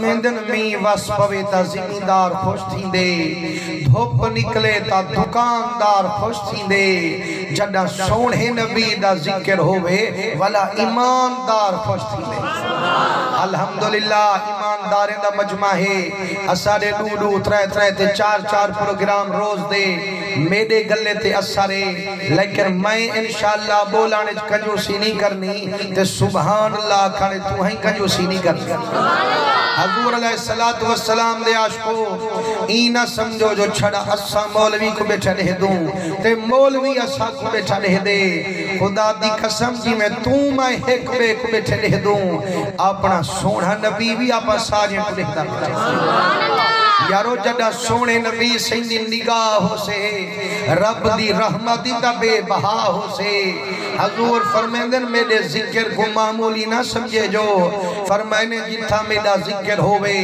فرمیندن می وس پوے تا زمیندار خوش تھیں دے دھوپ نکلے تا دکاندار خوش تھیں دے جڑا سونے نبی دا ذکر ہوئے والا ایماندار خوش تھیں دے الحمدللہ ایمانداریں دا مجمع ہے اسارے ڈوڈو ترے تے چار پروگرام روز دے میرے گلے تے اسارے لیکن میں انشاءاللہ بولانے کنجوسی نہیں کرنی تے سبحان اللہ کھانے تو ہی کنجوسی نہیں کرنی حضور علیہ السلام دے عاشقو اینا سمجھو جو چھڑا اسا مولوی کو بیٹھا رہ دوں تے مولوی اسا کو بیٹھا رہ دے خدا دی قسم جی میں میں ایک بے کو بیٹھا رہ دوں اپنا سونا نبی بھی اپنا ساجیں کو لکھتا یارو جڑا سونے نبی سیندی نگاہ ہو سے رب دی رحمتی دا بے بہا ہو سے حضور فرمیندن میرے ذکر کو معمولی نہ سمجھے جو فرمائنے جتھا میرا ذکر ہوئے